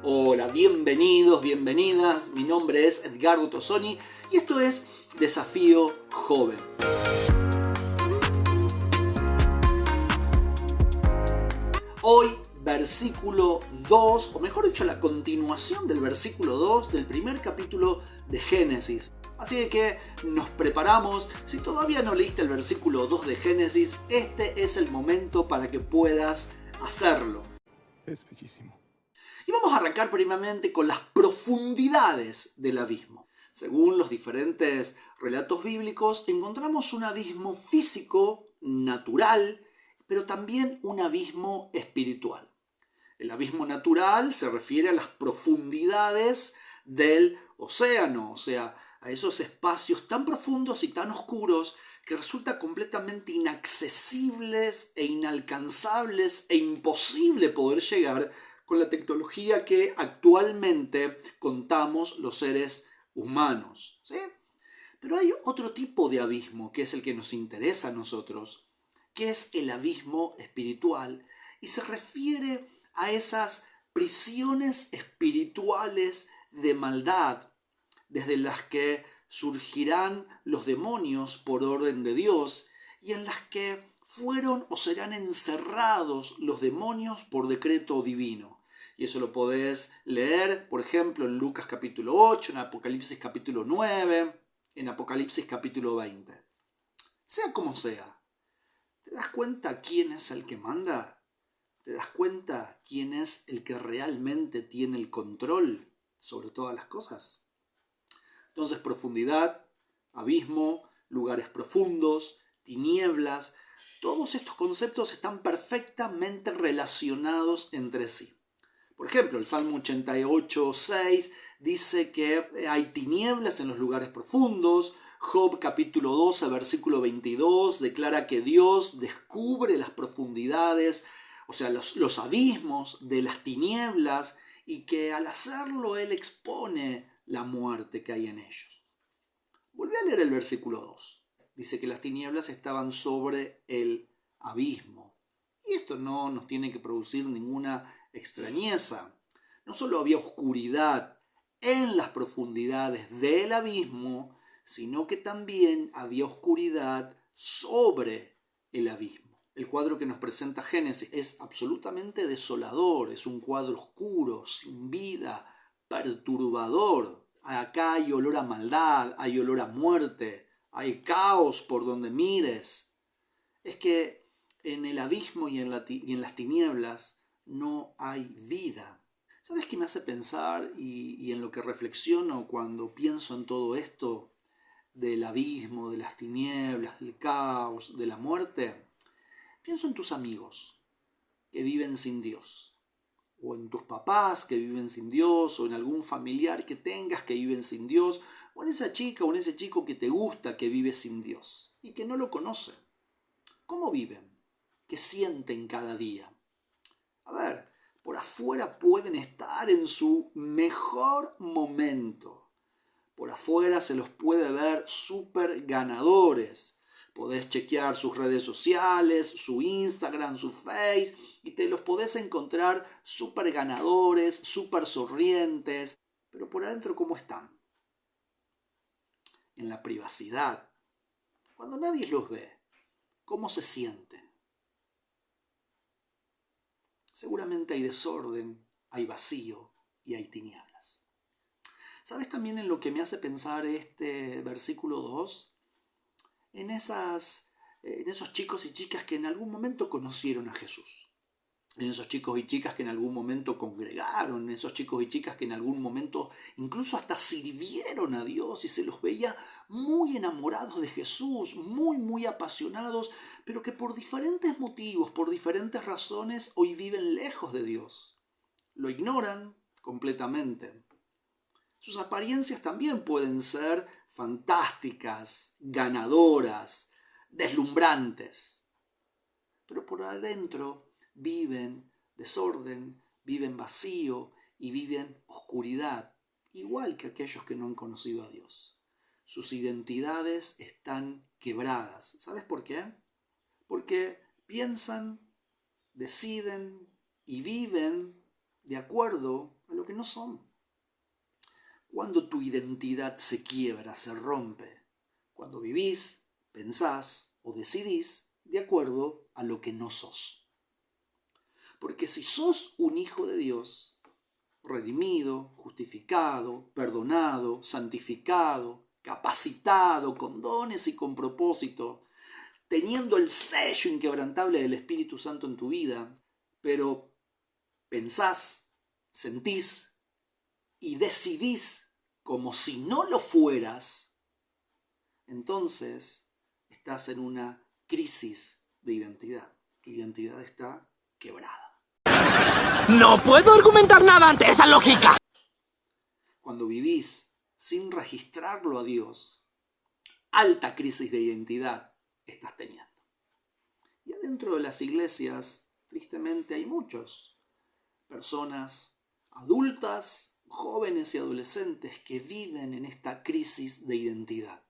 Hola, bienvenidos, bienvenidas. Mi nombre es Edgardo Tosoni y esto es Desafío Joven. Hoy, versículo 2, o mejor dicho, la continuación del versículo 2 del primer capítulo de Génesis. Así que nos preparamos. Si todavía no leíste el versículo 2 de Génesis, este es el momento para que puedas hacerlo. Es bellísimo. Y vamos a arrancar primeramente con las profundidades del abismo. Según los diferentes relatos bíblicos, encontramos un abismo físico, natural, pero también un abismo espiritual. El abismo natural se refiere a las profundidades del océano, o sea, a esos espacios tan profundos y tan oscuros que resulta completamente inaccesibles e inalcanzables e imposible poder llegar con la tecnología que actualmente contamos los seres humanos, ¿sí? Pero hay otro tipo de abismo que es el que nos interesa a nosotros, que es el abismo espiritual, y se refiere a esas prisiones espirituales de maldad, desde las que surgirán los demonios por orden de Dios y en las que fueron o serán encerrados los demonios por decreto divino. Y eso lo podés leer, por ejemplo, en Lucas capítulo 8, en Apocalipsis capítulo 9, en Apocalipsis capítulo 20. Sea como sea, ¿te das cuenta quién es el que manda? ¿Te das cuenta quién es el que realmente tiene el control sobre todas las cosas? Entonces, profundidad, abismo, lugares profundos, tinieblas, todos estos conceptos están perfectamente relacionados entre sí. Por ejemplo, el Salmo 88:6 dice que hay tinieblas en los lugares profundos. Job capítulo 12, versículo 22 declara que Dios descubre las profundidades, o sea, los abismos de las tinieblas, y que al hacerlo Él expone la muerte que hay en ellos. Volví a leer el versículo 2. Dice que las tinieblas estaban sobre el abismo. Y esto no nos tiene que producir ninguna extrañeza. No solo había oscuridad en las profundidades del abismo, sino que también había oscuridad sobre el abismo. El cuadro que nos presenta Génesis es absolutamente desolador, es un cuadro oscuro, sin vida, perturbador. Acá hay olor a maldad, hay olor a muerte, hay caos por donde mires. Es que en el abismo y en las tinieblas no hay vida. ¿Sabes qué me hace pensar y en lo que reflexiono cuando pienso en todo esto del abismo, de las tinieblas, del caos, de la muerte? Pienso en tus amigos que viven sin Dios, o en tus papás que viven sin Dios, o en algún familiar que tengas que viven sin Dios, o en esa chica o en ese chico que te gusta que vive sin Dios y que no lo conoce. ¿Cómo viven? ¿Qué sienten cada día? A ver, por afuera pueden estar en su mejor momento. Por afuera se los puede ver súper ganadores. Podés chequear sus redes sociales, su Instagram, su Face, y te los podés encontrar súper ganadores, súper sonrientes. Pero por adentro, ¿cómo están? En la privacidad. Cuando nadie los ve, ¿cómo se sienten? Seguramente hay desorden, hay vacío y hay tinieblas. ¿Sabes también en lo que me hace pensar este versículo 2? En esos chicos y chicas que en algún momento conocieron a Jesús. En esos chicos y chicas que en algún momento congregaron, en esos chicos y chicas que en algún momento incluso hasta sirvieron a Dios y se los veía muy enamorados de Jesús, muy apasionados, pero que por diferentes motivos, por diferentes razones, hoy viven lejos de Dios. Lo ignoran completamente. Sus apariencias también pueden ser fantásticas, ganadoras, deslumbrantes, pero por adentro viven desorden, viven vacío y viven oscuridad, igual que aquellos que no han conocido a Dios. Sus identidades están quebradas. ¿Sabes por qué? Porque piensan, deciden y viven de acuerdo a lo que no son. Cuando tu identidad se quiebra, se rompe, cuando vivís, pensás o decidís de acuerdo a lo que no sos. Porque si sos un hijo de Dios, redimido, justificado, perdonado, santificado, capacitado, con dones y con propósito, teniendo el sello inquebrantable del Espíritu Santo en tu vida, pero pensás, sentís y decidís como si no lo fueras, entonces estás en una crisis de identidad. Tu identidad está quebrada. No puedo argumentar nada ante esa lógica. Cuando vivís sin registrarlo a Dios, alta crisis de identidad estás teniendo. Y adentro de las iglesias, tristemente, hay muchos personas adultas, jóvenes y adolescentes que viven en esta crisis de identidad.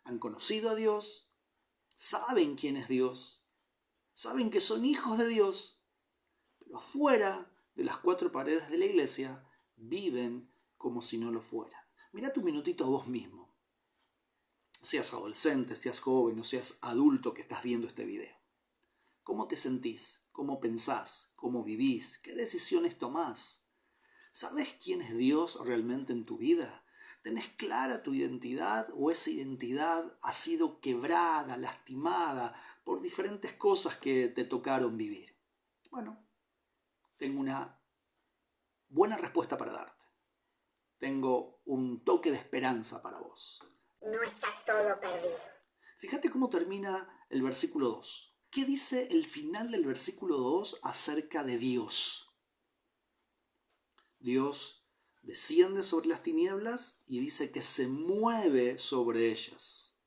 Han conocido a Dios, saben quién es Dios, saben que son hijos de Dios, pero afuera de las cuatro paredes de la iglesia viven como si no lo fueran. Mirate un minutito a vos mismo, seas adolescente, seas joven o seas adulto que estás viendo este video. ¿Cómo te sentís? ¿Cómo pensás? ¿Cómo vivís? ¿Qué decisiones tomás? ¿Sabés quién es Dios realmente en tu vida? ¿Tenés clara tu identidad o esa identidad ha sido quebrada, lastimada por diferentes cosas que te tocaron vivir? Bueno, tengo una buena respuesta para darte. Tengo un toque de esperanza para vos. No está todo perdido. Fíjate cómo termina el versículo 2. ¿Qué dice el final del versículo 2 acerca de Dios? Dios desciende sobre las tinieblas y dice que se mueve sobre ellas.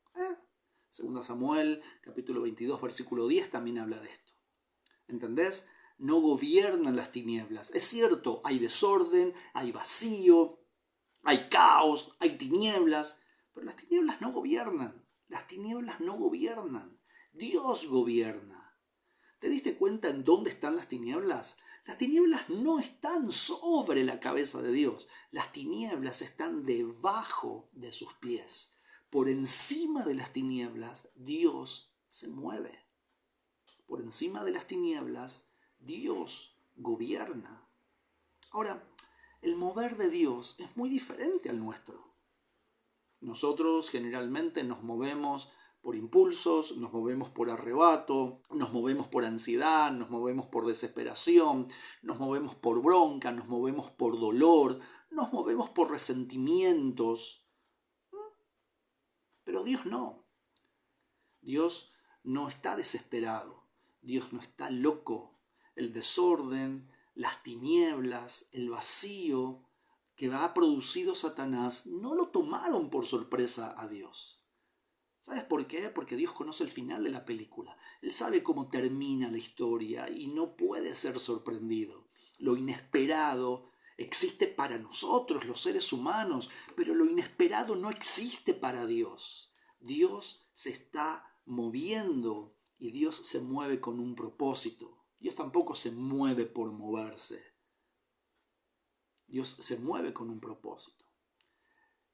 Segunda Samuel, capítulo 22, versículo 10 también habla de esto. ¿Entendés? No gobiernan las tinieblas. Es cierto, hay desorden, hay vacío, hay caos, hay tinieblas, pero las tinieblas no gobiernan. Las tinieblas no gobiernan. Dios gobierna. ¿Te diste cuenta en dónde están las tinieblas? Las tinieblas no están sobre la cabeza de Dios. Las tinieblas están debajo de sus pies. Por encima de las tinieblas, Dios se mueve. Por encima de las tinieblas, Dios gobierna. Ahora, el mover de Dios es muy diferente al nuestro. Nosotros generalmente nos movemos por impulsos, nos movemos por arrebato, nos movemos por ansiedad, nos movemos por desesperación, nos movemos por bronca, nos movemos por dolor, nos movemos por resentimientos. Pero Dios no. Dios no está desesperado. Dios no está loco. El desorden, las tinieblas, el vacío que ha producido Satanás no lo tomaron por sorpresa a Dios. ¿Sabes por qué? Porque Dios conoce el final de la película. Él sabe cómo termina la historia y no puede ser sorprendido. Lo inesperado existe para nosotros, los seres humanos, pero lo inesperado no existe para Dios. Dios se está moviendo y Dios se mueve con un propósito. Dios tampoco se mueve por moverse. Dios se mueve con un propósito.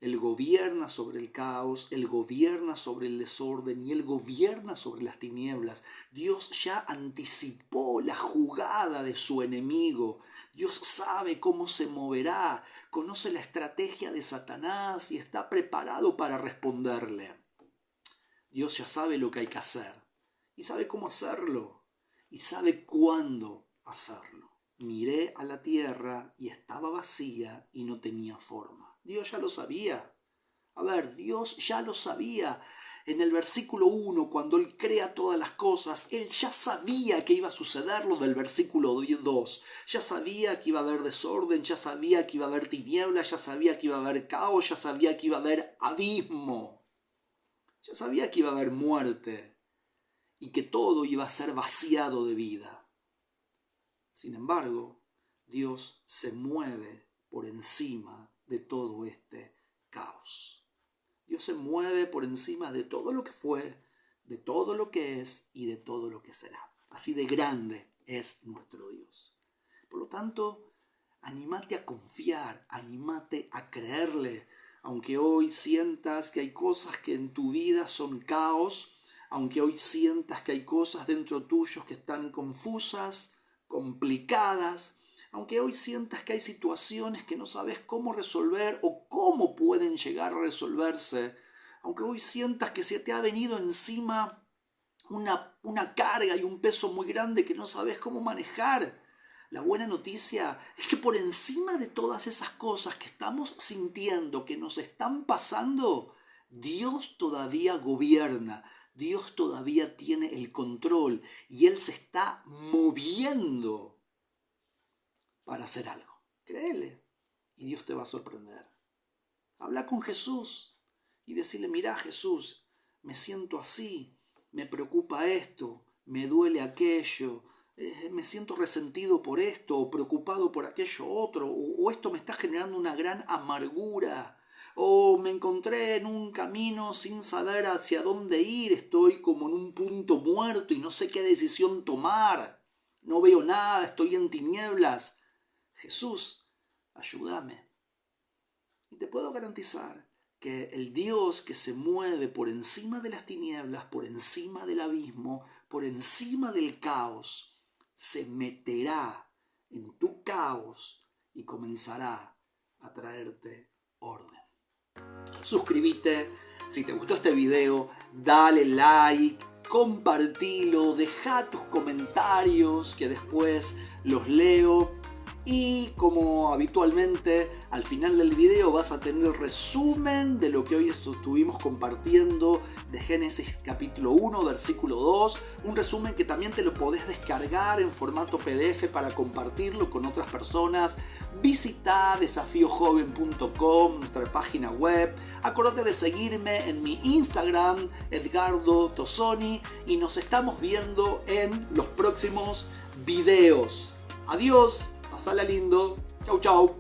Él gobierna sobre el caos, Él gobierna sobre el desorden y Él gobierna sobre las tinieblas. Dios ya anticipó la jugada de su enemigo. Dios sabe cómo se moverá, conoce la estrategia de Satanás y está preparado para responderle. Dios ya sabe lo que hay que hacer y sabe cómo hacerlo y sabe cuándo hacerlo. Miré a la tierra y estaba vacía y no tenía forma. Dios ya lo sabía. A ver, Dios ya lo sabía. En el versículo 1, cuando Él crea todas las cosas, Él ya sabía que iba a suceder lo del versículo 2. Ya sabía que iba a haber desorden, ya sabía que iba a haber tinieblas, ya sabía que iba a haber caos, ya sabía que iba a haber abismo. Ya sabía que iba a haber muerte y que todo iba a ser vaciado de vida. Sin embargo, Dios se mueve por encima de todo este caos. Dios se mueve por encima de todo lo que fue, de todo lo que es y de todo lo que será. Así de grande es nuestro Dios. Por lo tanto, Anímate a confiar, anímate a creerle. Aunque hoy sientas que hay cosas que en tu vida son caos, aunque hoy sientas que hay cosas dentro tuyo que están confusas, complicadas, aunque hoy sientas que hay situaciones que no sabes cómo resolver o cómo pueden llegar a resolverse, aunque hoy sientas que se te ha venido encima una carga y un peso muy grande que no sabes cómo manejar, la buena noticia es que por encima de todas esas cosas que estamos sintiendo, que nos están pasando, Dios todavía gobierna, Dios todavía tiene el control y Él se está moviendo para hacer algo. Créele y Dios te va a sorprender. Habla con Jesús y decirle, mirá Jesús, me siento así, me preocupa esto, me duele aquello, me siento resentido por esto o preocupado por aquello otro, o esto me está generando una gran amargura, o me encontré en un camino sin saber hacia dónde ir, estoy como en un punto muerto y no sé qué decisión tomar, no veo nada, estoy en tinieblas. Jesús, ayúdame. Y te puedo garantizar que el Dios que se mueve por encima de las tinieblas, por encima del abismo, por encima del caos, se meterá en tu caos y comenzará a traerte orden. Suscríbete, si te gustó este video, dale like, compartilo, deja tus comentarios que después los leo. Y como habitualmente, al final del video vas a tener el resumen de lo que hoy estuvimos compartiendo de Génesis capítulo 1, versículo 2. Un resumen que también te lo podés descargar en formato PDF para compartirlo con otras personas. Visita desafiojoven.com, nuestra página web. Acordate de seguirme en mi Instagram, Edgardo Tosoni. Y nos estamos viendo en los próximos videos. Adiós. Pasala lindo. Chau, chau.